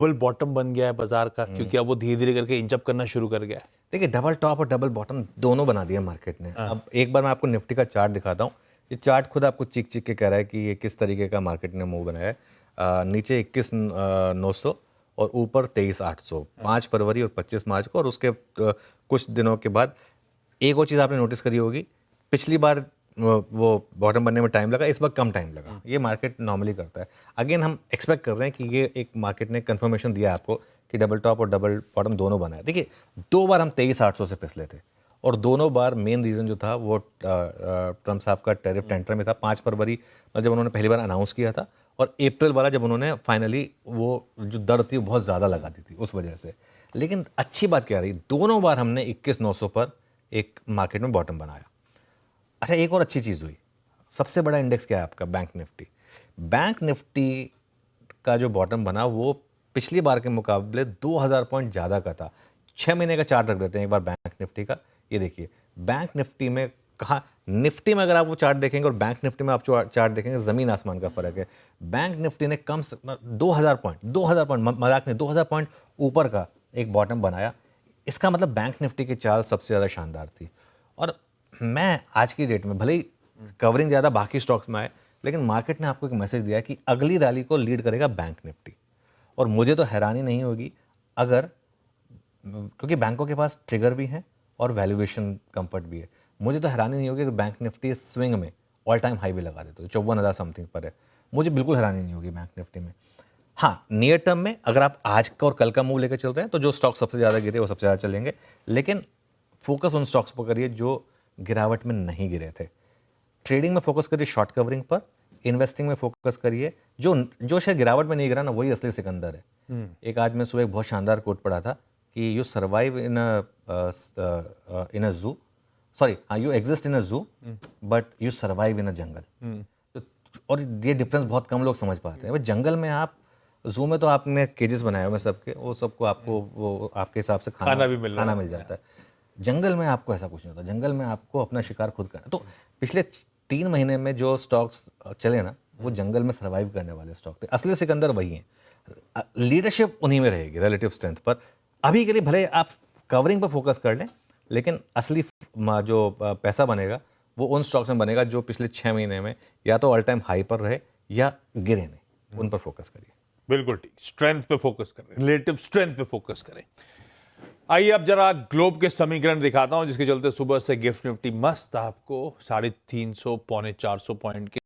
Double bottom बन गया है बाजार का, क्योंकि अब वो धीरे धीरे करके इंचअप करना शुरू कर गया है। देखिए, डबल टॉप और डबल बॉटम दोनों बना दिया मार्केट ने। अब एक बार मैं आपको निफ्टी का चार्ट दिखाता हूँ। ये चार्ट खुद आपको चिक चिक के कह रहा है कि ये किस तरीके का मार्केट ने मूव बनाया है। नीचे 21,900 और ऊपर 23,800, 5 फरवरी और 25 मार्च को। और उसके कुछ दिनों के बाद एक और चीज़ आपने नोटिस करी होगी, पिछली बार वो बॉटम बनने में टाइम लगा, इस बार कम टाइम लगा। ये मार्केट नॉर्मली करता है। अगेन हम एक्सपेक्ट कर रहे हैं कि ये एक मार्केट ने कंफर्मेशन दिया आपको कि डबल टॉप और डबल बॉटम दोनों बना है। देखिए, 2 बार हम 23,800 से फिसले थे और दोनों बार मेन रीज़न जो था वो ट्रम्प साहब का टैरिफ टेंडर में था। 5 फरवरी जब उन्होंने पहली बार अनाउंस किया था, और अप्रैल वाला जब उन्होंने फाइनली वो जो दर थी वो बहुत ज़्यादा लगा दी थी उस वजह से। लेकिन अच्छी बात क्या रही, दोनों बार हमने 21,900 पर एक मार्केट में बॉटम बनाया। अच्छा, एक और अच्छी चीज़ हुई, सबसे बड़ा इंडेक्स क्या है आपका? Bank Nifty. बैंक निफ्टी का जो बॉटम बना वो पिछली बार के मुकाबले 2000 पॉइंट ज़्यादा का था। 6 महीने का चार्ट रख देते हैं एक बार बैंक निफ्टी का। ये देखिए, बैंक निफ्टी में कहाँ, निफ्टी में अगर आप वो चार्ट देखेंगे और बैंक निफ्टी में आप चार्ट देखेंगे, ज़मीन आसमान का फ़र्क है। बैंक निफ्टी ने कम से 2000 पॉइंट, मजाक नहीं, 2000 पॉइंट ऊपर का एक बॉटम बनाया। इसका मतलब बैंक निफ्टी की चाल सबसे ज़्यादा शानदार थी। और मैं आज की डेट में भले ही कवरिंग ज़्यादा बाकी स्टॉक्स में आए, लेकिन मार्केट ने आपको एक मैसेज दिया कि अगली रैली को लीड करेगा बैंक निफ्टी। और मुझे तो हैरानी नहीं होगी अगर, क्योंकि बैंकों के पास ट्रिगर भी हैं और वैल्यूएशन कंफर्ट भी है, मुझे तो हैरानी नहीं होगी कि बैंक निफ्टी स्विंग में ऑल टाइम हाई भी लगा दे, तो 54,000 समथिंग पर है। मुझे बिल्कुल हैरानी नहीं होगी बैंक निफ्टी में। हाँ, नियर टर्म में अगर आप आज का और कल का मूव लेकर चलते हैं तो जो स्टॉक सबसे ज़्यादा गिरे वो सबसे ज़्यादा चलेंगे, लेकिन फोकस उन स्टॉक्स पर करिए जो गिरावट में नहीं गिरे थे। ट्रेडिंग में फोकस करिए शॉर्ट कवरिंग पर, इन्वेस्टिंग में फोकस करिए जो जो शायद गिरावट में नहीं गिरा ना, वही असली सिकंदर है। एक आज मैं सुबह एक बहुत शानदार कोट पढ़ा था कि यू सर्वाइव इन अ जू, सॉरी हाँ, यू एग्जिस्ट इन अ जू बट यू सर्वाइव इन अ जंगल। और ये डिफरेंस बहुत कम लोग समझ पाते हैं। जंगल में आप, जू में तो आपने केजेस बनाए हुए सबके, वो सबको आपको वो आपके हिसाब से खाना मिल जाता है। जंगल में आपको ऐसा कुछ नहीं होता। जंगल में आपको अपना शिकार खुद करना। तो पिछले 3 महीने में जो स्टॉक्स चले ना, वो जंगल में सर्वाइव करने वाले स्टॉक थे। असली सिकंदर वही हैं। लीडरशिप उन्हीं में रहेगी रिलेटिव स्ट्रेंथ पर। अभी के लिए भले आप कवरिंग पर फोकस कर लें, लेकिन असली जो पैसा बनेगा वो उन स्टॉक्स में बनेगा जो पिछले 6 महीने में या तो ऑल टाइम हाई पर रहे या गिरे नहीं। उन पर फोकस करिए। बिल्कुल ठीक, स्ट्रेंथ पे फोकस करें, रिलेटिव स्ट्रेंथ पे फोकस करें। आइए अब जरा ग्लोब के समीकरण दिखाता हूं, जिसके चलते सुबह से गिफ्ट निफ्टी मस्त आपको 350 पौने 400 पॉइंट के